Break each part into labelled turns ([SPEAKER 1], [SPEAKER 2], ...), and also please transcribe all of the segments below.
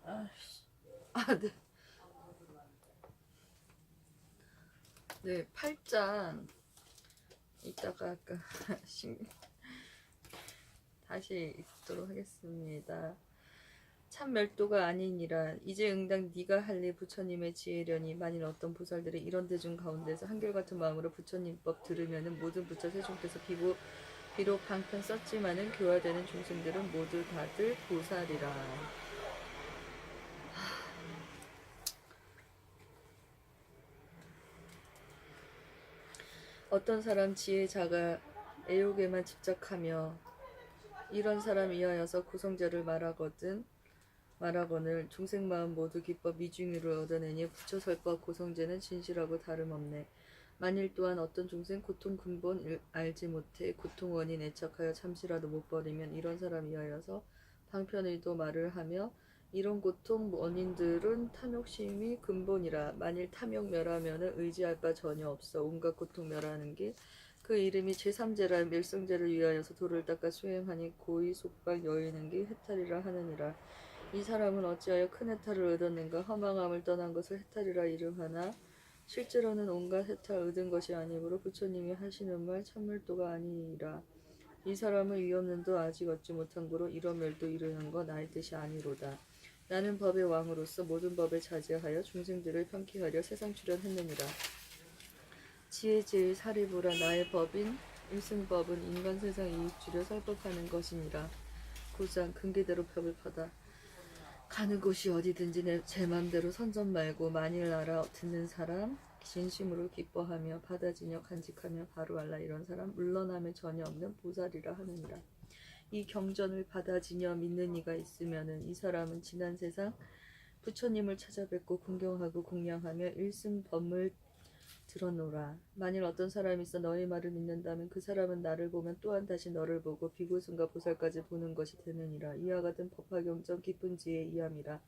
[SPEAKER 1] 네. 네, 8장 이따가 아까 다시 읽도록 하겠습니다. 참 멸도가 아니니라. 이제 응당 네가 할 일 부처님의 지혜려니 만일 어떤 보살들이 이런 대중 가운데서 한결같은 마음으로 부처님 법 들으면은 모든 부처 세종께서 비록 방편 썼지만은 교화되는 중생들은 모두 다들 보살이라. 어떤 사람 지혜자가 애욕에만 집착하며 이런 사람 이하여서 구성자를 말하거늘 중생마음 모두 기뻐 미중유를 얻어내니 부처설법 고성제는 진실하고 다름없네. 만일 또한 어떤 중생 고통 근본 알지 못해 고통 원인 애착하여 잠시라도 못 버리면 이런 사람 이하여서 방편의도 말을 하며 이런 고통 원인들은 탐욕심이 근본이라. 만일 탐욕 멸하면은 의지할 바 전혀 없어. 온갖 고통 멸하는 게 그 이름이 제3제라. 멸성제를 위하여서 도를 닦아 수행하니 고의 속박 여의는 게 해탈이라 하느니라. 이 사람은 어찌하여 큰 해탈을 얻었는가. 허망함을 떠난 것을 해탈이라 이름하나 실제로는 온갖 해탈 얻은 것이 아니므로 부처님이 하시는 말 참멸도가 아니니라. 이 사람은 위없는도 아직 얻지 못한 고로 이런 멸도 이르는 거 나의 뜻이 아니로다. 나는 법의 왕으로서 모든 법에 자제하여 중생들을 편키하려 세상 출현했느니라. 지혜 제일 사리부라. 나의 법인 일승법은 인간 세상 이익 주려 설법하는 것이니라. 9장 근기대로 법을 퍼다. 가는 곳이 어디든지 제 맘대로 선전 말고 만일 알아 듣는 사람 진심으로 기뻐하며 받아지며 간직하며 바로 알라. 이런 사람 물러남에 전혀 없는 보살이라 하느니라. 이 경전을 받아지며 믿는 이가 있으면은 이 사람은 지난 세상 부처님을 찾아뵙고 궁경하고 공양하며 일승법을 들어노라. 만일 어떤 사람이 있어 너의 말을 믿는다면 그 사람은 나를 보면 또한 다시 너를 보고 비고승과 보살까지 보는 것이 되느니라. 이와 같은 법화경전 깊은 지혜 이함이라.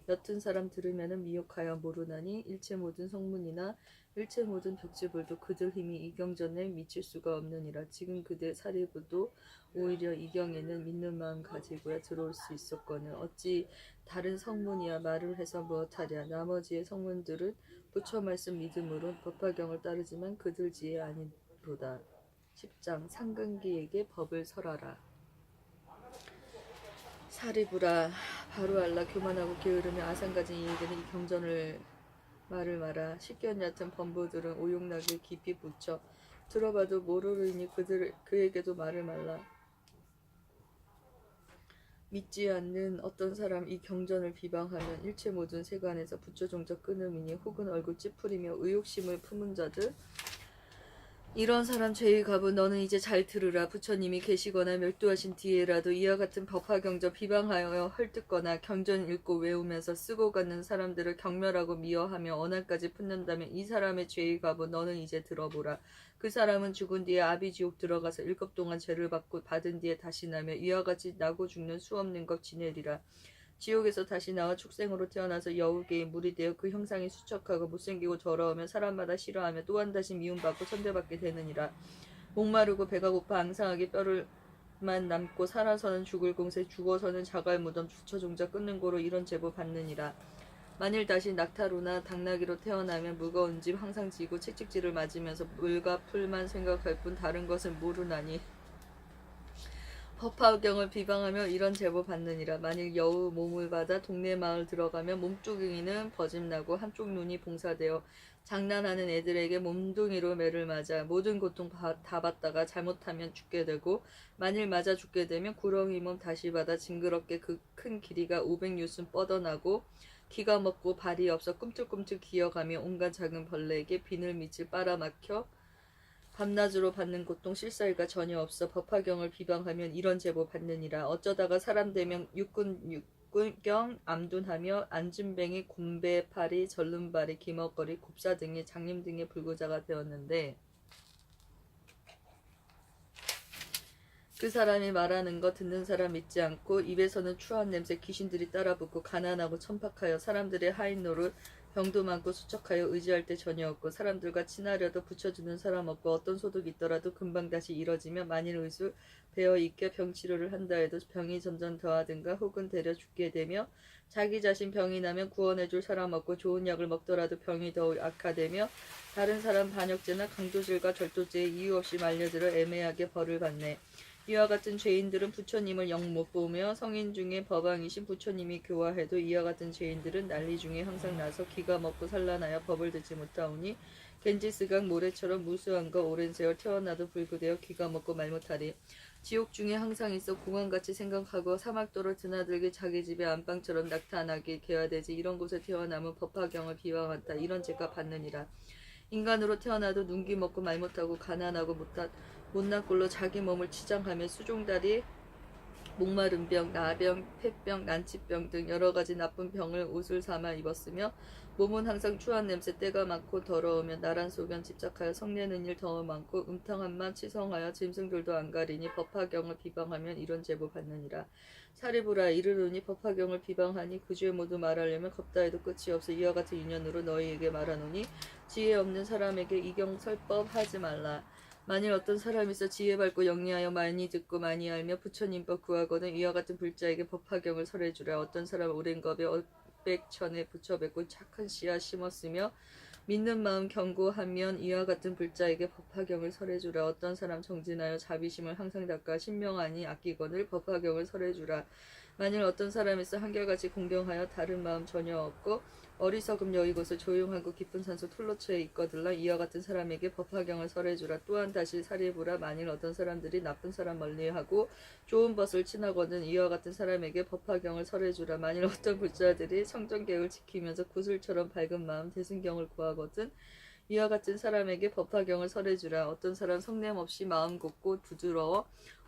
[SPEAKER 1] 옅은 사람 들으면은 미혹하여 모르나니 일체 모든 성문이나 일체 모든 벽지불도 그들 힘이 이 경전에 미칠 수가 없느니라. 지금 그대 사리부도 오히려 이 경에는 믿는 마음 가지고야 들어올 수 있었거늘 어찌 다른 성문이야 말을 해서 무엇하랴. 나머지의 성문들은 부처 말씀 믿음으로 법화경을 따르지만 그들 지혜 아니로다. 10장 상근기에게 법을 설하라. 사리부라. 바로 알라. 교만하고 게으르며 아상가진 이에게는 이 경전을 말을 마라. 식견 얕은 범부들은 오용나게 깊이 붙여 들어봐도 모르르니 그에게도 말을 말라. 믿지 않는 어떤 사람 이 경전을 비방하면 일체 모든 세간에서 부처 종적 끊음이니 혹은 얼굴 찌푸리며 의욕심을 품은 자들 이런 사람 죄의 값은 너는 이제 잘 들으라. 부처님이 계시거나 멸도하신 뒤에라도 이와 같은 법화경전 비방하여 헐뜯거나 경전 읽고 외우면서 쓰고 가는 사람들을 경멸하고 미워하며 언할까지 품는다면 이 사람의 죄의 값은 너는 이제 들어보라. 그 사람은 죽은 뒤에 아비지옥 들어가서 7 동안 죄를 받은 뒤에 다시 나며 이와 같이 나고 죽는 수없는 것 지내리라. 지옥에서 다시 나와 축생으로 태어나서 여우개의 물이 되어 그 형상이 수척하고 못생기고 더러우면 사람마다 싫어하며 또한 다시 미움받고 천대받게 되느니라. 목마르고 배가 고파 앙상하게 뼈를만 남고 살아서는 죽을 공세 죽어서는 자갈 무덤 부처 종자 끊는 고로 이런 제보 받느니라. 만일 다시 낙타루나 당나귀로 태어나면 무거운 짐 항상 지고 채찍질을 맞으면서 물과 풀만 생각할 뿐 다른 것은 모르나니 법화경을 비방하며 이런 제보 받느니라. 만일 여우 몸을 받아 동네 마을 들어가면 몸뚱이는 버짐나고 한쪽 눈이 봉사되어 장난하는 애들에게 몸뚱이로 매를 맞아 모든 고통 다 받다가 잘못하면 죽게 되고 만일 맞아 죽게 되면 구렁이 몸 다시 받아 징그럽게 그 큰 길이가 500유순 뻗어나고 기가 먹고 발이 없어 꿈틀꿈틀 기어가며 온갖 작은 벌레에게 비늘밑을 빨아막혀 밤낮으로 받는 고통 실사이가 전혀 없어 법화경을 비방하면 이런 제보 받느니라. 어쩌다가 사람 되면 육군경 암둔하며 앉은뱅이 곰배파리 절름발이 기먹거리 곱사 등의 장님 등의 불구자가 되었는데 그 사람이 말하는 거 듣는 사람 믿지 않고 입에서는 추한 냄새 귀신들이 따라붙고 가난하고 천박하여 사람들의 하인 노릇 병도 많고 수척하여 의지할 때 전혀 없고 사람들과 친하려도 붙여주는 사람 없고 어떤 소득이 있더라도 금방 다시 잃어지며 만일 의술 베어 익혀 병치료를 한다 해도 병이 점점 더하든가 혹은 되려 죽게 되며 자기 자신 병이 나면 구원해줄 사람 없고 좋은 약을 먹더라도 병이 더욱 악화되며 다른 사람 반역죄나 강도질과 절도죄에 이유 없이 말려들어 애매하게 벌을 받네. 이와 같은 죄인들은 부처님을 영 못 보며 성인 중에 법왕이신 부처님이 교화해도 이와 같은 죄인들은 난리 중에 항상 나서 기가 먹고 산란하여 법을 듣지 못하오니 겐지스강 모래처럼 무수한 거 오랜 세월 태어나도 불구되어 기가 먹고 말 못하리. 지옥 중에 항상 있어 공항같이 생각하고 사막도로 드나들게 자기 집에 안방처럼 낙타나게 개화되지 이런 곳에 태어나면 법화경을 비방한다. 이런 죄가 받느니라. 인간으로 태어나도 눈기 먹고 말 못하고 가난하고 못난 꼴로 자기 몸을 치장하며 수종다리, 목마른 병, 나병, 폐병, 난치병 등 여러 가지 나쁜 병을 옷을 삼아 입었으며 몸은 항상 추한 냄새, 때가 많고 더러우며 나란 소견 집착하여 성내는 일 더 많고 음탕함만 치성하여 짐승들도 안 가리니 법화경을 비방하면 이런 제보 받느니라. 사리부라 이르르니 법화경을 비방하니 그 죄 모두 말하려면 겁다 해도 끝이 없어 이와 같은 인연으로 너희에게 말하노니 지혜 없는 사람에게 이경설법 하지 말라. 만일 어떤 사람이 있어 지혜 밝고 영리하여 많이 듣고 많이 알며 부처님법 구하거든 이와 같은 불자에게 법화경을 설해주라. 어떤 사람 오랜 겁에 백천에 붙여뵙고 착한 씨앗 심었으며 믿는 마음 견고하면 이와 같은 불자에게 법화경을 설해주라. 어떤 사람 정진하여 자비심을 항상 닦아 신명하니 아끼거늘 법화경을 설해주라. 만일 어떤 사람에서 한결같이 공경하여 다른 마음 전혀 없고 어리석음 여의고서 조용하고 깊은 산소 툴러처에 있거들라. 이와 같은 사람에게 법화경을 설해주라. 또한 다시 사리부라. 만일 어떤 사람들이 나쁜 사람 멀리하고 좋은 벗을 친하거든 이와 같은 사람에게 법화경을 설해주라. 만일 어떤 불자들이 성전계획을 지키면서 구슬처럼 밝은 마음 대승경을 구하거든 이와 같은 사람에게 법화경을 설해주라. 어떤 사람 성냄 없이 마음 곱고 부드러워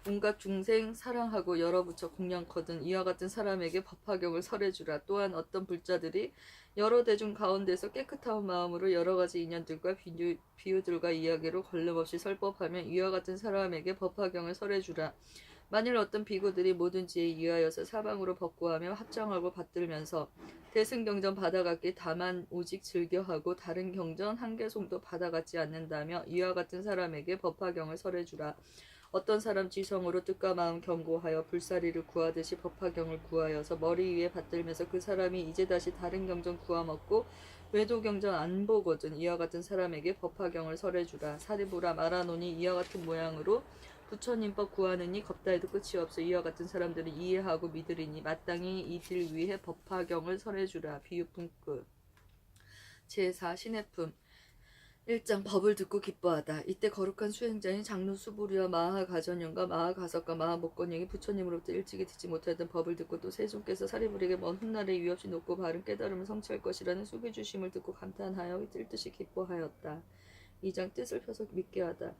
[SPEAKER 1] 온갖 중생 사랑하고 여러 부처 공양거든 이와 같은 사람에게 법화경을 설해주라. 또한 어떤 불자들이 여러 대중 가운데서 깨끗한 마음으로 여러 가지 인연들과 비유들과 이야기로 걸림없이 설법하면 이와 같은 사람에게 법화경을 설해주라. 만일 어떤 비구들이 모든 지혜에 이하여서 사방으로 법구하며 합장하고 받들면서 대승경전 받아갔기 다만 오직 즐겨하고 다른 경전 한 개송도 받아갔지 않는다며 이와 같은 사람에게 법화경을 설해주라. 어떤 사람 지성으로 뜻과 마음 견고하여 불사리를 구하듯이 법화경을 구하여서 머리 위에 받들면서 그 사람이 이제 다시 다른 경전 구하먹고 외도 경전 안 보거든 이와 같은 사람에게 법화경을 설해주라. 사리부라 말하노니 이와 같은 모양으로 부처님법 구하느니 겁다 해도 끝이 없어 이와 같은 사람들은 이해하고 믿으리니 마땅히 이들 위해 법화경을 설해주라. 비유품 끝. 제4 신해품 1장 법을 듣고 기뻐하다. 이때 거룩한 수행자인 장로 수부리와 마하가전령과 마하가석과 마하목건령이 부처님으로부터 일찍이 듣지 못하던 법을 듣고 또 세존께서 사리부리에게 먼 훗날에 유의 없이 높고 바른 깨달음을 성취할 것이라는 수기 주심을 듣고 감탄하여 뜰듯이 기뻐하였다. 2장 뜻을 펴서 믿게 하다.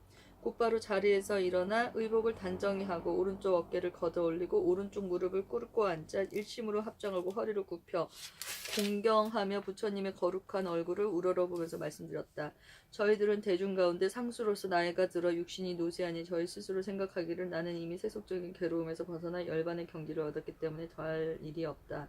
[SPEAKER 1] 곧바로 자리에서 일어나 의복을 단정히 하고 오른쪽 어깨를 걷어 올리고 오른쪽 무릎을 꿇고 앉아 일심으로 합정하고 허리를 굽혀 공경하며 부처님의 거룩한 얼굴을 우러러보면서 말씀드렸다. 저희들은 대중 가운데 상수로서 나이가 들어 육신이 노쇠하니 저희 스스로 생각하기를 나는 이미 세속적인 괴로움에서 벗어나 열반의 경지를 얻었기 때문에 더할 일이 없다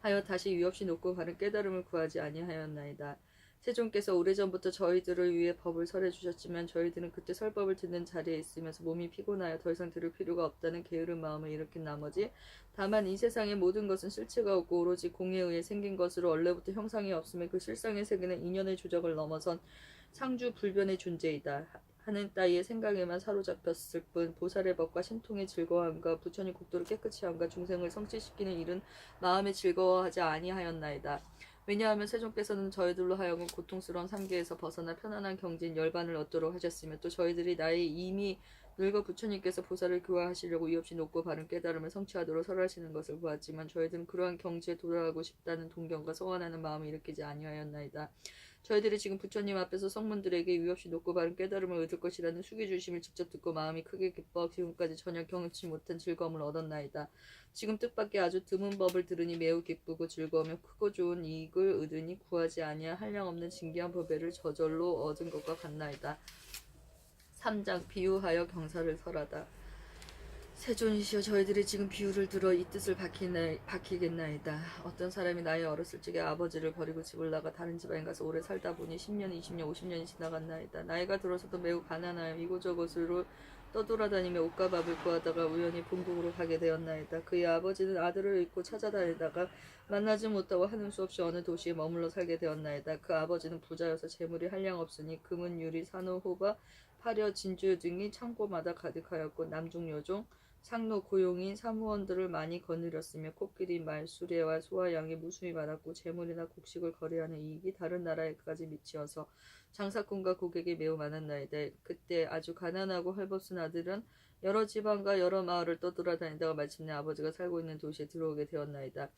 [SPEAKER 1] 하여 다시 유없이 높고 바른 깨달음을 구하지 아니하였나이다. 세존께서 오래전부터 저희들을 위해 법을 설해 주셨지만 저희들은 그때 설법을 듣는 자리에 있으면서 몸이 피곤하여 더 이상 들을 필요가 없다는 게으른 마음을 일으킨 나머지 다만 이 세상의 모든 것은 실체가 없고 오로지 공에 의해 생긴 것으로 원래부터 형상이 없음에 그 실상의 세계는 인연의 조작을 넘어선 상주 불변의 존재이다 하는 따위의 생각에만 사로잡혔을 뿐 보살의 법과 신통의 즐거움과 부처님 국도를 깨끗이 함과 중생을 성취시키는 일은 마음에 즐거워하지 아니하였나이다. 왜냐하면 세존께서는 저희들로 하여금 고통스러운 삼계에서 벗어나 편안한 경지인 열반을 얻도록 하셨으며 또 저희들이 나이 이미 늙어 부처님께서 보살을 교화하시려고 이없이 높고 바른 깨달음을 성취하도록 설하시는 것을 보았지만 저희들은 그러한 경지에 돌아가고 싶다는 동경과 소원하는 마음을 일으키지 아니하였나이다. 저희들이 지금 부처님 앞에서 성문들에게 위없이 높고 바른 깨달음을 얻을 것이라는 수기 주심을 직접 듣고 마음이 크게 기뻐 지금까지 전혀 경험치 못한 즐거움을 얻었나이다. 지금 뜻밖의 아주 드문 법을 들으니 매우 기쁘고 즐거우며 크고 좋은 이익을 얻으니 구하지 아니할 한량없는 진귀한 법회를 저절로 얻은 것과 같나이다. 3장 비유하여 경사를 설하다. 세존이시여, 저희들이 지금 비유를 들어 이 뜻을 밝히겠나이다. 어떤 사람이 나이 어렸을 적에 아버지를 버리고 집을 나가 다른 지방에 가서 오래 살다 보니 10년, 20년, 50년이 지나갔나이다. 나이가 들어서도 매우 가난하여 이곳저곳으로 떠돌아다니며 옷과 밥을 구하다가 우연히 본국으로 가게 되었나이다. 그의 아버지는 아들을 잊고 찾아다니다가 만나지 못하고 하는 수 없이 어느 도시에 머물러 살게 되었나이다. 그 아버지는 부자여서 재물이 한량없으니 금은, 유리, 산호, 호바, 파려, 진주 등이 창고마다 가득하였고 남중 여종, 상노, 고용인, 사무원들을 많이 거느렸으며 코끼리, 말, 수레와 소와 양이 무수히 많았고 재물이나 곡식을 거래하는 이익이 다른 나라에까지 미치어서 장사꾼과 고객이 매우 많았나이다. 그때 아주 가난하고 헐벗은 아들은 여러 지방과 여러 마을을 떠돌아다니다가 마침내 아버지가 살고 있는 도시에 들어오게 되었나이다.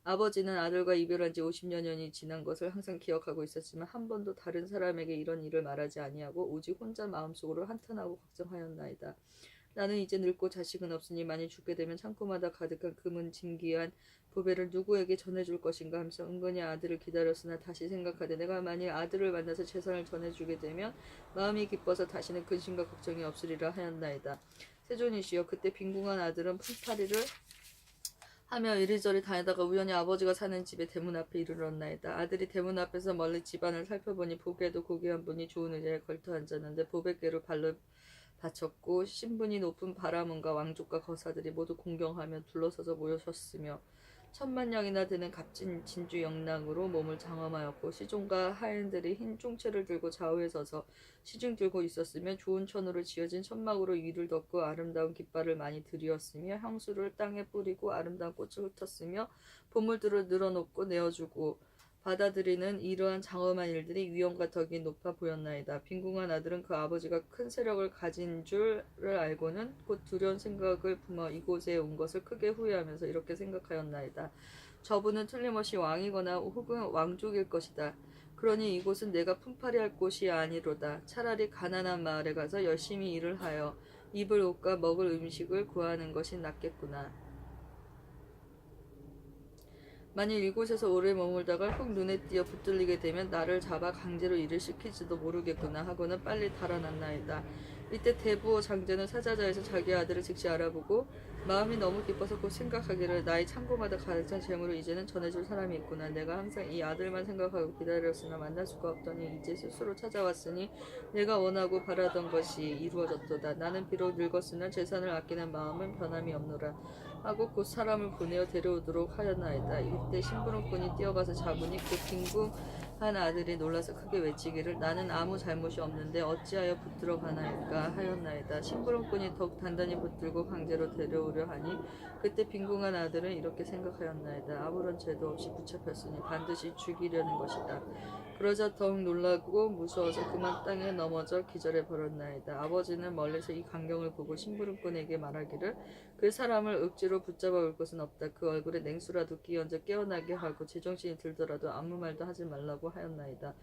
[SPEAKER 1] 아버지는 아들과 이별한 지 50여년이 지난 것을 항상 기억하고 있었지만 한 번도 다른 사람에게 이런 일을 말하지 아니하고 오직 혼자 마음속으로 한탄하고 걱정하였나이다. 나는 이제 늙고 자식은 없으니 만일 죽게 되면 창고마다 가득한 금은 진귀한 보배를 누구에게 전해줄 것인가 하면서 은근히 아들을 기다렸으나 다시 생각하되 내가 만일 아들을 만나서 재산을 전해주게 되면 마음이 기뻐서 다시는 근심과 걱정이 없으리라 하였나이다. 세존이시여, 그때 빈궁한 아들은 풀파리를 하며 이리저리 다니다가 우연히 아버지가 사는 집의 대문 앞에 이르렀나이다. 아들이 대문 앞에서 멀리 집안을 살펴보니 보기에도 고귀한 분이 좋은 의자에 걸터 앉았는데 보배개로 발로 다쳤고 신분이 높은 바라문과 왕족과 거사들이 모두 공경하며 둘러서서 모여섰으며 천만냥이나 되는 값진 진주 영랑으로 몸을 장엄하였고 시종과 하인들이 흰 총채를 들고 좌우에 서서 시중 들고 있었으며 좋은 천으로 지어진 천막으로 위를 덮고 아름다운 깃발을 많이 들이었으며 향수를 땅에 뿌리고 아름다운 꽃을 흩었으며 보물들을 늘어놓고 내어주고 받아들이는 이러한 장엄한 일들이 위엄과 덕이 높아 보였나이다. 빈궁한 아들은 그 아버지가 큰 세력을 가진 줄을 알고는 곧 두려운 생각을 품어 이곳에 온 것을 크게 후회하면서 이렇게 생각하였나이다. 저분은 틀림없이 왕이거나 혹은 왕족일 것이다. 그러니 이곳은 내가 품팔이 할 곳이 아니로다. 차라리 가난한 마을에 가서 열심히 일을 하여 입을 옷과 먹을 음식을 구하는 것이 낫겠구나. 만일 이곳에서 오래 머물다가 훅 눈에 띄어 붙들리게 되면 나를 잡아 강제로 일을 시킬지도 모르겠구나 하고는 빨리 달아났나이다. 이때 대부호 장제는 사자자에서 자기 아들을 즉시 알아보고 마음이 너무 기뻐서 곧 생각하기를 나의 창고마다 가득 찬 재물을 이제는 전해줄 사람이 있구나. 내가 항상 이 아들만 생각하고 기다렸으나 만날 수가 없더니 이제 스스로 찾아왔으니 내가 원하고 바라던 것이 이루어졌도다. 나는 비록 늙었으나 재산을 아끼는 마음은 변함이 없노라 하고 곧 사람을 보내어 데려오도록 하였나이다. 이때 심부름꾼이 뛰어가서 잡으니 그 빈궁한 아들이 놀라서 크게 외치기를 나는 아무 잘못이 없는데 어찌하여 붙들어 가나이까 하였나이다. 심부름꾼이 더욱 단단히 붙들고 강제로 데려오려 하니 그때 빈궁한 아들은 이렇게 생각하였나이다. 아무런 죄도 없이 붙잡혔으니 반드시 죽이려는 것이다. 그러자 더욱 놀라고 무서워서 그만 땅에 넘어져 기절해 버렸나이다. 아버지는 멀리서 이 광경을 보고 심부름꾼에게 말하기를 그 사람을 억지로 붙잡아 올 것은 없다. 그 얼굴에 냉수라도 끼얹어 깨어나게 하고 제정신이 들더라도 아무 말도 하지 말라고 하였나이다.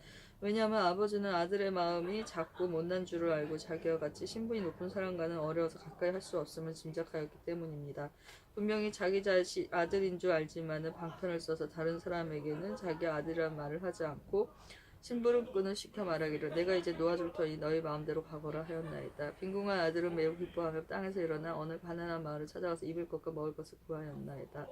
[SPEAKER 1] 왜냐하면 아버지는 아들의 마음이 작고 못난 줄을 알고 자기와 같이 신분이 높은 사람과는 어려워서 가까이 할 수 없음을 짐작하였기 때문입니다. 분명히 자기 자식 아들인 줄 알지만은 방편을 써서 다른 사람에게는 자기 아들이란 말을 하지 않고 심부름꾼을 시켜 말하기를 내가 이제 놓아줄 터니 너희 마음대로 가거라 하였나이다. 빈궁한 아들은 매우 기뻐하며 땅에서 일어나 어느 가난한 마을을 찾아가서 입을 것과 먹을 것을 구하였나이다.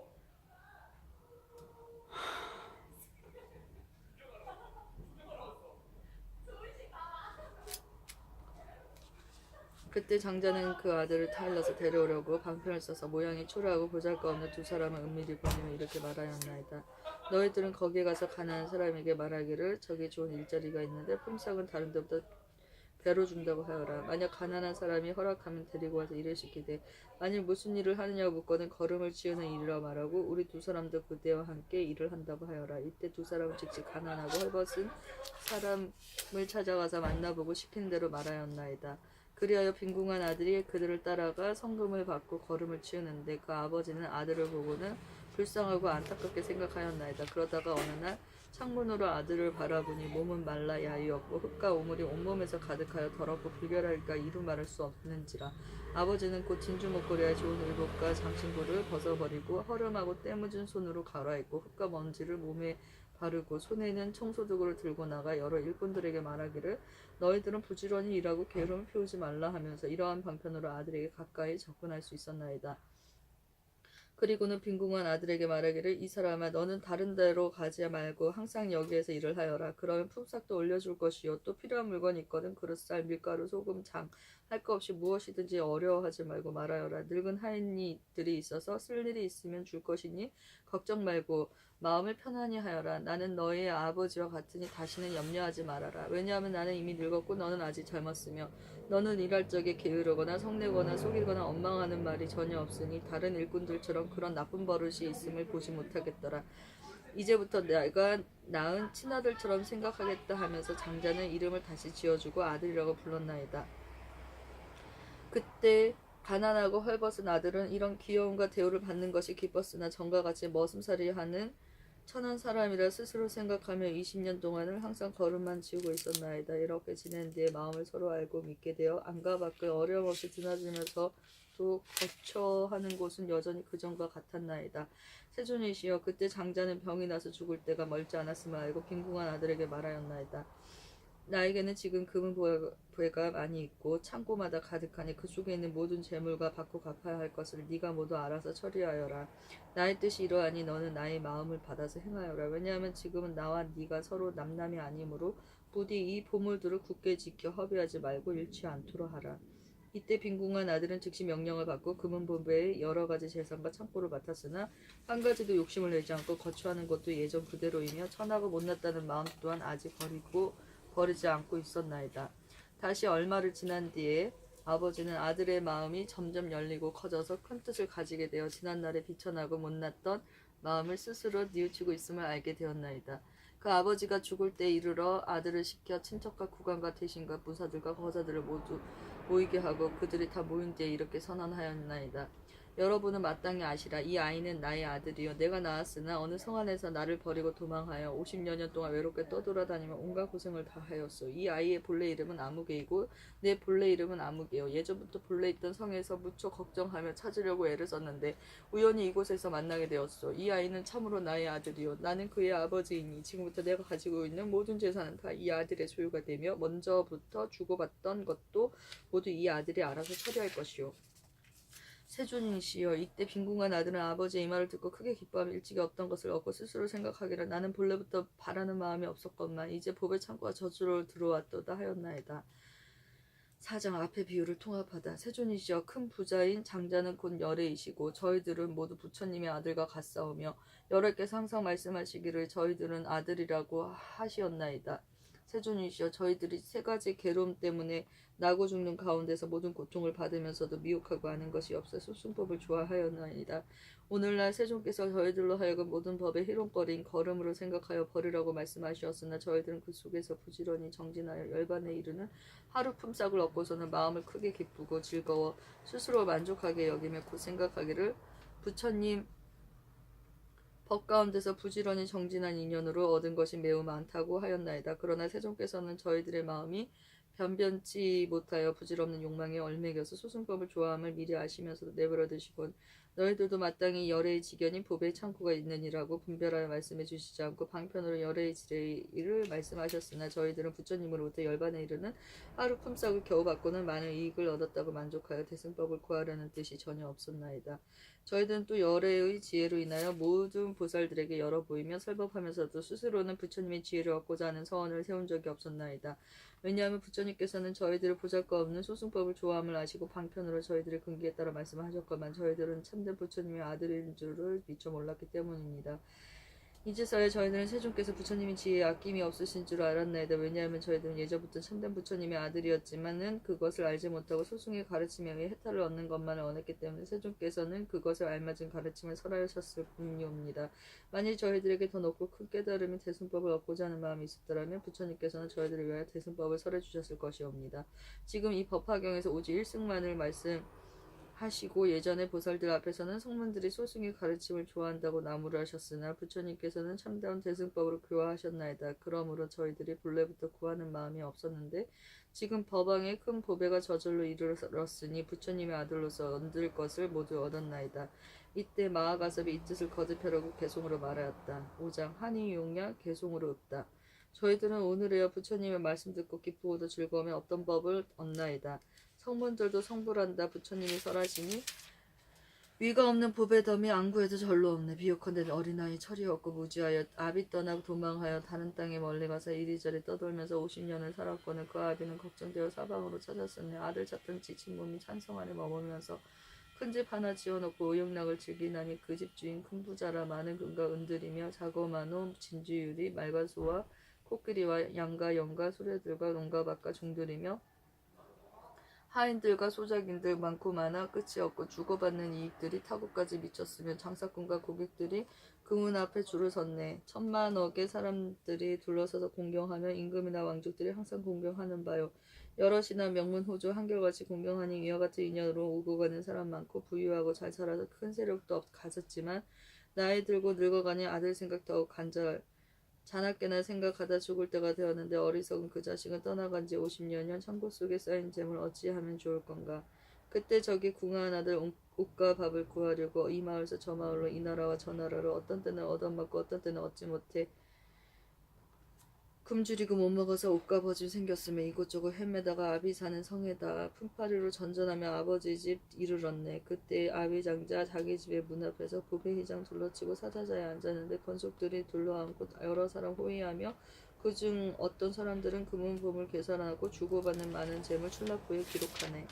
[SPEAKER 1] 그때 장자는 그 아들을 타일러서 데려오려고 방편을 써서 모양이 초라하고 보잘것없는 두 사람을 은밀히 보내며 이렇게 말하였나이다. 너희들은 거기에 가서 가난한 사람에게 말하기를 저기 좋은 일자리가 있는데 품삯은 다른 데보다 배로 준다고 하여라. 만약 가난한 사람이 허락하면 데리고 와서 일을 시키되 만일 무슨 일을 하느냐고 묻거든 걸음을 지우는 일이라 말하고 우리 두 사람도 그대와 함께 일을 한다고 하여라. 이때 두 사람은 즉시 가난하고 헐벗은 사람을 찾아가서 만나보고 시킨 대로 말하였나이다. 그리하여 빈궁한 아들이 그들을 따라가 성금을 받고 걸음을 치우는데 그 아버지는 아들을 보고는 불쌍하고 안타깝게 생각하였나이다. 그러다가 어느 날 창문으로 아들을 바라보니 몸은 말라 야위었고 흙과 오물이 온몸에서 가득하여 더럽고 불결할까 이루 말할 수 없는지라. 아버지는 곧 진주 목걸이와 좋은 의복과 장신구를 벗어버리고 허름하고 때묻은 손으로 갈아입고 흙과 먼지를 몸에 바르고 손에는 청소도구를 들고 나가 여러 일꾼들에게 말하기를 너희들은 부지런히 일하고 게으름을 피우지 말라 하면서 이러한 방편으로 아들에게 가까이 접근할 수 있었나이다. 그리고는 빈궁한 아들에게 말하기를 이 사람아 너는 다른 데로 가지 말고 항상 여기에서 일을 하여라. 그러면 품삯도 올려줄 것이요 또 필요한 물건이 있거든 그릇쌀 밀가루 소금 장 할 것 없이 무엇이든지 어려워하지 말고 말하여라. 늙은 하인이들이 있어서 쓸 일이 있으면 줄 것이니 걱정 말고 마음을 편안히 하여라. 나는 너희의 아버지와 같으니 다시는 염려하지 말아라. 왜냐하면 나는 이미 늙었고 너는 아직 젊었으며 너는 일할 적에 게으르거나 성내거나 속이거나 엉망하는 말이 전혀 없으니 다른 일꾼들처럼 그런 나쁜 버릇이 있음을 보지 못하겠더라. 이제부터 내가 낳은 친아들처럼 생각하겠다 하면서 장자는 이름을 다시 지어주고 아들이라고 불렀나이다. 그때 가난하고 헐벗은 아들은 이런 귀여움과 대우를 받는 것이 기뻤으나 전과 같이 머슴살이 하는 천한 사람이라 스스로 생각하며 20년 동안을 항상 걸음만 지우고 있었나이다. 이렇게 지낸 뒤에 마음을 서로 알고 믿게 되어 안과 밖을 어려움 없이 드나들면서 또 거처하는 곳은 여전히 그전과 같았나이다. 세존이시여 그때 장자는 병이 나서 죽을 때가 멀지 않았음을 알고 빈궁한 아들에게 말하였나이다. 나에게는 지금 금은 부해가 많이 있고 창고마다 가득하니 그 속에 있는 모든 재물과 받고 갚아야 할 것을 네가 모두 알아서 처리하여라. 나의 뜻이 이러하니 너는 나의 마음을 받아서 행하여라. 왜냐하면 지금은 나와 네가 서로 남남이 아니므로 부디 이 보물들을 굳게 지켜 허비하지 말고 잃지 않도록 하라. 이때 빈궁한 아들은 즉시 명령을 받고 금은보배의 여러 가지 재산과 창고를 맡았으나 한 가지도 욕심을 내지 않고 거처하는 것도 예전 그대로이며 천하고 못났다는 마음 또한 아직 버리지 않고 있었나이다. 다시 얼마를 지난 뒤에 아버지는 아들의 마음이 점점 열리고 커져서 큰 뜻을 가지게 되어 지난날에 비천하고 못났던 마음을 스스로 뉘우치고 있음을 알게 되었나이다. 그 아버지가 죽을 때 이르러 아들을 시켜 친척과 구관과 대신과 부사들과 거사들을 모두 모이게 하고 그들이 다 모인 뒤에 이렇게 선언하였나이다. 여러분은 마땅히 아시라. 이 아이는 나의 아들이요 내가 낳았으나 어느 성 안에서 나를 버리고 도망하여 50여 년 동안 외롭게 떠돌아다니며 온갖 고생을 다 하였소. 이 아이의 본래 이름은 아무개이고 내 본래 이름은 아무개요. 예전부터 본래 있던 성에서 무척 걱정하며 찾으려고 애를 썼는데 우연히 이곳에서 만나게 되었소. 이 아이는 참으로 나의 아들이요 나는 그의 아버지이니 지금부터 내가 가지고 있는 모든 재산은 다 이 아들의 소유가 되며 먼저부터 주고받던 것도 모두 이 아들이 알아서 처리할 것이요. 세존이시여 이때 빈궁한 아들은 아버지의 이 말을 듣고 크게 기뻐하며 일찍이 없던 것을 얻고 스스로 생각하기를 나는 본래부터 바라는 마음이 없었건만 이제 보배 창고가 저주로 들어왔도다 하였나이다. 사장 앞의 비유를 통합하다. 세존이시여 큰 부자인 장자는 곧 열애이시고 저희들은 모두 부처님의 아들과 같사오며 여러께서 항상 말씀하시기를 저희들은 아들이라고 하시었나이다. 세존이시여 저희들이 세 가지 괴로움 때문에 나고 죽는 가운데서 모든 고통을 받으면서도 미혹하고 아는 것이 없어 소승법을 좋아하였나이다. 오늘날 세존께서 저희들로 하여금 모든 법의 희롱거리인 걸음으로 생각하여 버리라고 말씀하셨으나 저희들은 그 속에서 부지런히 정진하여 열반에 이르는 하루 품삯을 얻고서는 마음을 크게 기쁘고 즐거워 스스로 만족하게 여기며 곧 생각하기를 부처님 법 가운데서 부지런히 정진한 인연으로 얻은 것이 매우 많다고 하였나이다. 그러나 세존께서는 저희들의 마음이 변변치 못하여 부질없는 욕망에 얽매여서 소승법을 좋아함을 미리 아시면서도 내버려 두시곤 너희들도 마땅히 열애의 지견인 보배의 창고가 있느니라고 분별하여 말씀해 주시지 않고 방편으로 열애의 지레이를 말씀하셨으나 저희들은 부처님으로부터 열반에 이르는 하루 품삯을 겨우 받고는 많은 이익을 얻었다고 만족하여 대승법을 구하려는 뜻이 전혀 없었나이다. 저희들은 또 열애의 지혜로 인하여 모든 보살들에게 열어 보이며 설법하면서도 스스로는 부처님의 지혜를 얻고자 하는 서원을 세운 적이 없었나이다. 왜냐하면 부처님께서는 저희들을 보잘것없는 소승법을 좋아함을 아시고 방편으로 저희들의 근기에 따라 말씀하셨건만 저희들은 참된 부처님의 아들인 줄을 미처 몰랐기 때문입니다. 이제서야 저희들은 세존께서 부처님의 지혜에 아낌이 없으신 줄 알았나이다. 왜냐하면 저희들은 예전부터 참된 부처님의 아들이었지만은 그것을 알지 못하고 소승의 가르침에 의해 해탈을 얻는 것만을 원했기 때문에 세존께서는 그것을 알맞은 가르침을 설하셨을 뿐이옵니다. 만일 저희들에게 더 높고 큰 깨달음이 대승법을 얻고자 하는 마음이 있었더라면 부처님께서는 저희들을 위하여 대승법을 설해 주셨을 것이옵니다. 지금 이 법화경에서 오직 일승만을 하시고 예전의 보살들 앞에서는 성문들이 소승의 가르침을 좋아한다고 나무를 하셨으나 부처님께서는 참다운 대승법으로 교화하셨나이다. 그러므로 저희들이 본래부터 구하는 마음이 없었는데 지금 법왕의 큰 보배가 저절로 이르렀으니 부처님의 아들로서 얻을 것을 모두 얻었나이다. 이때 마아가섭이 이 뜻을 거듭하려고 개송으로 말하였다. 5장 한이 용야 개송으로 읊다. 저희들은 오늘에야 부처님의 말씀 듣고 기쁘고도 즐거우며 어떤 법을 얻나이다. 성문들도 성불한다. 부처님이 설하시니 위가 없는 보배덤이 안구에도 절로 없네. 비옥컨대 어린아이 철이 없고 무지하여 아비 떠나 도망하여 다른 땅에 멀리 가서 이리저리 떠돌면서 50년을 살았거늘 그 아비는 걱정되어 사방으로 찾았었네. 아들 찾던 지친 몸이 찬성 안에 머물면서 큰 집 하나 지어놓고 의욕락을 즐기나니 그 집 주인 큰 부자라. 많은 금과 은들이며 자거마노 진주유리 말과 소와 코끼리와 양과 영과 소래들과 농가 밭과 종들이며 하인들과 소작인들 많고 많아 끝이 없고 주고받는 이익들이 타국까지 미쳤으며 장사꾼과 고객들이 그 문 앞에 줄을 섰네. 천만억의 사람들이 둘러서서 공경하며 임금이나 왕족들이 항상 공경하는 바요. 여럿이나 명문 호조 한결같이 공경하니 이와 같은 인연으로 오고 가는 사람 많고 부유하고 잘 살아서 큰 세력도 가졌지만 나이 들고 늙어가니 아들 생각 더욱 자나깨나 생각하다 죽을 때가 되었는데 어리석은 그 자식은 떠나간 지 50여년 천국 속에 쌓인 재물 어찌하면 좋을 건가. 그때 저기 궁한 아들 옷과 밥을 구하려고 이 마을에서 저 마을로 이 나라와 저 나라로 어떤 때는 얻어맞고 어떤 때는 얻지 못해 굶주리고 못 먹어서 옷과 버짐 생겼으며 이곳저곳 헤매다가 아비 사는 성에다 품팔이로 전전하며 아버지 집 이르렀네. 그때 아비 장자 자기 집의 문 앞에서 부배휘장 둘러치고 사자자에 앉았는데 권속들이 둘러앉고 여러 사람 호위하며 그중 어떤 사람들은 금은보물 계산하고 주고받는 많은 재물 출납부에 기록하네.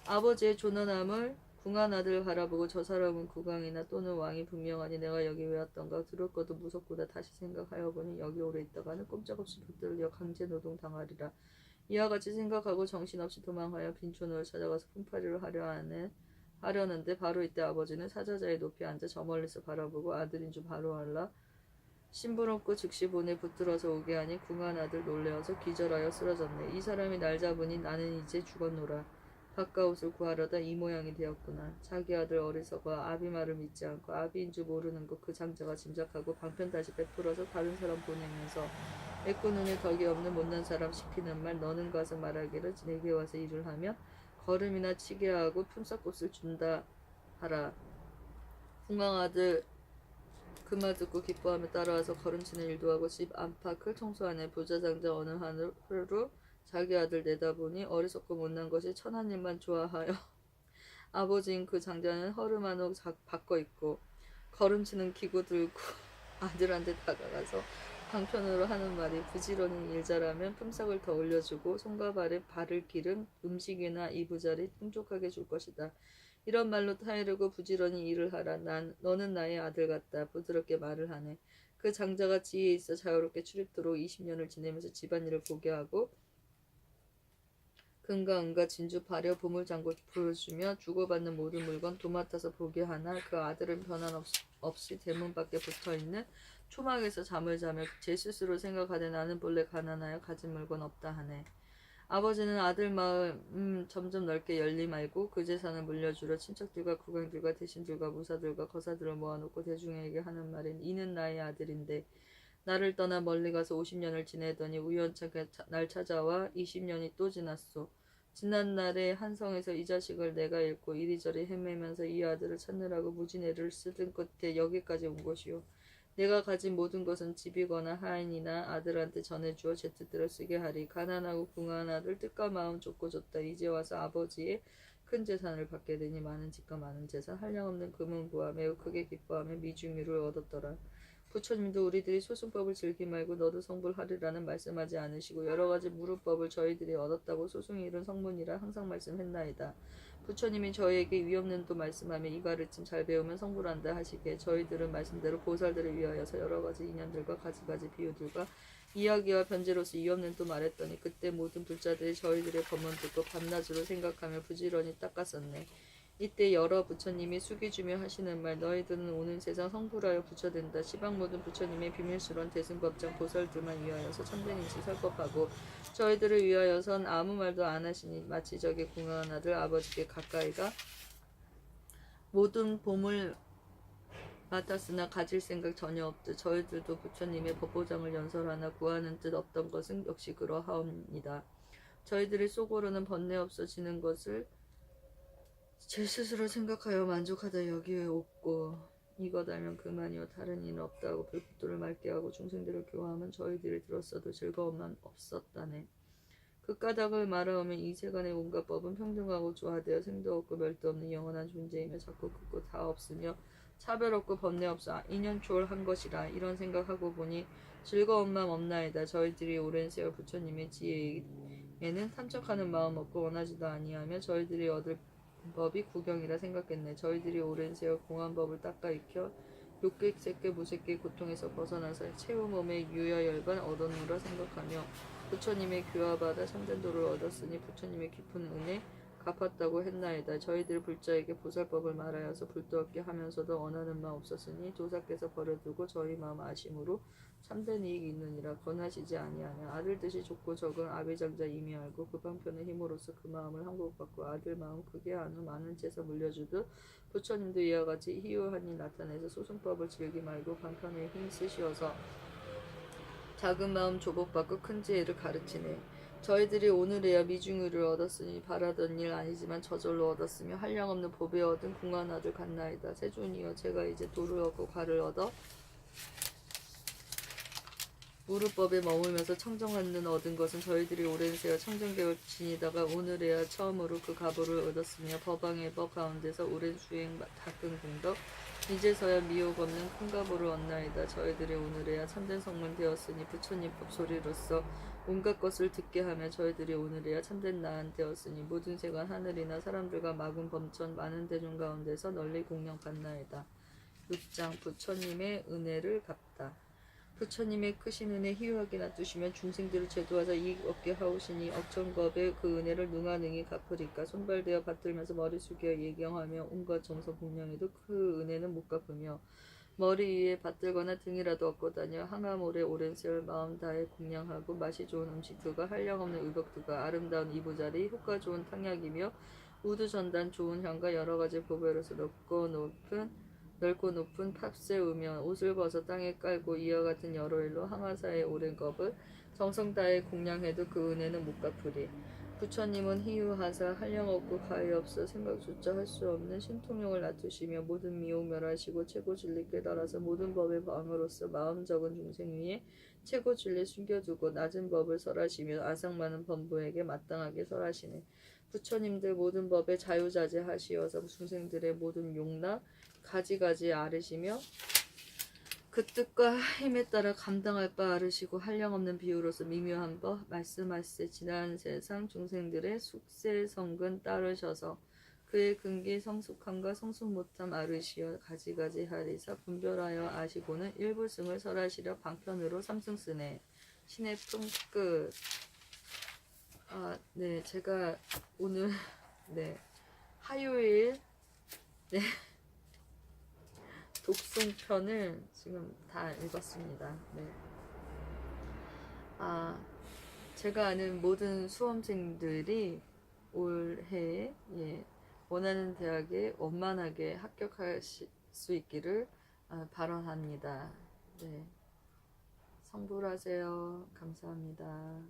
[SPEAKER 1] 아버지의 존엄함을 궁한 아들 바라보고 저 사람은 국왕이나 또는 왕이 분명하니 내가 여기 왜 왔던가. 들을 것도 무섭고다. 다시 생각하여 보니 여기 오래 있다가는 꼼짝없이 붙들려 강제노동 당하리라. 이와 같이 생각하고 정신없이 도망하여 빈촌을 찾아가서 품팔이를 하려는데 바로 이때 아버지는 사자자에 높이 앉아 저 멀리서 바라보고 아들인 줄 바로 알라 심부름고 즉시 보내 붙들어서 오게 하니 궁한 아들 놀래어서 기절하여 쓰러졌네. 이 사람이 날 잡으니 나는 이제 죽었노라. 바깥옷을 구하려다 이 모양이 되었구나. 자기 아들 어리석어 아비 말을 믿지 않고 아비인 줄 모르는 것 그 장자가 짐작하고 방편 다시 베풀어서 다른 사람 보내면서 애꾸 눈에 덕이 없는 못난 사람 시키는 말 너는 가서 말하기를 내게 와서 일을 하면 걸음이나 치게 하고 품삯꽃을 준다 하라. 궁왕 아들 그 말 듣고 기뻐하며 따라와서 걸음치는 일도 하고 집 안팎을 청소하네. 부자 장자 어느 하루 자기 아들 내다보니 어리석고 못난 것이 천한 일만 좋아하여 아버지인 그 장자는 허름한 옷 바꿔 입고 걸음치는 기구 들고 아들한테 다가가서 방편으로 하는 말이 부지런히 일 잘하면 품삯을 더 올려주고 손과 발에 바를 기름 음식이나 이부자리 풍족하게 줄 것이다. 이런 말로 타이르고 부지런히 일을 하라. 너는 나의 아들 같다. 부드럽게 말을 하네. 그 장자가 지혜 있어 자유롭게 출입도록 20년을 지내면서 집안일을 보게 하고 금과 은과 진주 발효 보물장구 보여주며 주고받는 모든 물건 도맡아서 보게 하나 그 아들은 변함없이 대문 밖에 붙어있는 초막에서 잠을 자며 제 스스로 생각하되 나는 본래 가난하여 가진 물건 없다 하네. 아버지는 아들 마음 점점 넓게 열리 말고 그 재산을 물려주려 친척들과 국왕들과 대신들과 무사들과 거사들을 모아놓고 대중에게 하는 말인 이는 나의 아들인데 나를 떠나 멀리 가서 50년을 지내더니 우연찮게 날 찾아와 20년이 또 지났소. 지난 날에 한 성에서 이 자식을 내가 잃고 이리저리 헤매면서 이 아들을 찾느라고 무진 애를 쓰던 끝에 여기까지 온 것이오. 내가 가진 모든 것은 집이거나 하인이나 아들한테 전해주어 제 뜻대로 쓰게 하리. 가난하고 궁한 아들 뜻과 마음 좁고 좁다. 이제 와서 아버지의 큰 재산을 받게 되니 많은 집과 많은 재산 한량없는 금은부와 매우 크게 기뻐하며 미중유를 얻었더라. 부처님도 우리들이 소승법을 즐기 말고 너도 성불하리라는 말씀하지 않으시고 여러 가지 무릇법을 저희들이 얻었다고 소승이 이룬 성문이라 항상 말씀했나이다. 부처님이 저희에게 위없는도 말씀하며 이 가르침 잘 배우면 성불한다 하시기에 저희들은 말씀대로 보살들을 위하여서 여러 가지 인연들과 가지가지 비유들과 이야기와 변제로서 위없는도 말했더니 그때 모든 불자들이 저희들의 법문 듣고 밤낮으로 생각하며 부지런히 닦았었네. 이때 여러 부처님이 숙이주며 하시는 말 너희들은 오는 세상 성불하여 부처된다. 시방 모든 부처님의 비밀스러운 대승법장 보살들만 위하여서 천대인시 설법하고 저희들을 위하여선 아무 말도 안 하시니 마치 저기 궁한 아들 아버지께 가까이가 모든 보물 맡았으나 가질 생각 전혀 없듯 저희들도 부처님의 법보장을 연설하나 구하는 뜻 없던 것은 역시 그러하옵니다. 저희들이 속으로는 번뇌 없어지는 것을 제 스스로 생각하여 만족하다 여기에 없고 이것 알면 그만이요 다른 이는 없다고 불국도를 맑게 하고 중생들을 교화하면 저희들이 들었어도 즐거움만 없었다네. 그 까닭을 말하오면 이 세간의 온갖 법은 평등하고 조화되어 생도 없고 멸도 없는 영원한 존재이며 작고 크고 다 없으며 차별 없고 번뇌 없어 인연초월한 것이라. 이런 생각하고 보니 즐거운 마음 없나이다. 저희들이 오랜 세월 부처님의 지혜에는 탐척하는 마음 없고 원하지도 아니하며 저희들이 얻을 법이 구경이라 생각했네. 저희들이 오랜 세월 공한 법을 닦아 익혀 욕계, 색계, 무색계 고통에서 벗어나서 채우 몸의 유여열반 얻었노라 생각하며 부처님의 교화받아 참된도를 얻었으니 부처님의 깊은 은혜 갚았다고 했나이다. 저희들 불자에게 보살법을 말하여서 불도 없게 하면서도 원하는 마음 없었으니 도사께서 버려두고 저희 마음 아심으로 참된 이익이 있느니라. 권하시지 아니하며 아들 뜻이 좁고 적은 아비장자 이미 알고 그 방편의 힘으로써 그 마음을 항복받고 아들 마음 크게 한후 많은 채서 물려주듯 부처님도 이와 같이 희유한이 나타내서 소승법을 즐기 말고 방편에 힘 쓰시어서 작은 마음 조복받고 큰 지혜를 가르치네. 저희들이 오늘에야 미중유를 얻었으니 바라던 일 아니지만 저절로 얻었으며 한량없는 법에 얻은 궁한 아들 같나이다. 세존이여 제가 이제 도를 얻고 과를 얻어 무르법에 머물면서 청정하는 얻은 것은 저희들이 오랜 세월 청정개월 지니다가 오늘에야 처음으로 그 가보를 얻었으며 법왕의 법 가운데서 오랜 수행 닦은 공덕 이제서야 미혹 없는 큰 가보를 얻나이다. 저희들이 오늘에야 참된 성문 되었으니 부처님 법소리로서 온갖 것을 듣게 하며 저희들이 오늘에야 참된 나한 되었으니 모든 세간 하늘이나 사람들과 마군 범천 많은 대중 가운데서 널리 공양받나이다. 6장 부처님의 은혜를 갚다. 부처님의 크신 은혜 희유하게 놔두시면 중생들을 제도하자 이익 얻게 하오시니 억천겁의 그 은혜를 능하능히 갚으리까. 손발대어 받들면서 머리 숙여 예경하며 온갖 정성 공양해도 그 은혜는 못 갚으며 머리 위에 받들거나 등이라도 얻고 다녀 항암오래 오랜 세월 마음 다해 공양하고 맛이 좋은 음식들과 한량없는 의복들과 아름다운 이부자리 효과 좋은 탕약이며 우두 전단 좋은 향과 여러 가지 보배로서 넓고 높은 팝세 우면 옷을 벗어 땅에 깔고 이와 같은 여러 일로 항아사의 오랜 겁을 정성 다해 공양해도 그 은혜는 못 갚으리. 부처님은 희유하사 한량없고 가히 없어 생각조차 할 수 없는 신통력을 놔두시며 모든 미혹 멸하시고 최고 진리 깨달아서 모든 법의 방으로서 마음 적은 중생 위에 최고 진리 숨겨두고 낮은 법을 설하시며 아상 많은 범부에게 마땅하게 설하시네. 부처님들 모든 법에 자유자재하시어서 중생들의 모든 용락 가지가지 아르시며 그 뜻과 힘에 따라 감당할 바 아르시고 한량없는 비유로서 미묘한 법 말씀하시되 지난 세상 중생들의 숙세 성근 따르셔서 그의 근기 성숙함과 성숙 못함 아르시어 가지가지 하리사 분별하여 아시고는 일부승을 설하시려 방편으로 삼승 쓰네. 신의 품 끝. 네, 제가 오늘 네 화요일 네 독송편을 지금 다 읽었습니다. 네. 제가 아는 모든 수험생들이 올해 원하는 대학에 원만하게 합격할 수 있기를 바라합니다. 네. 성불하세요. 감사합니다.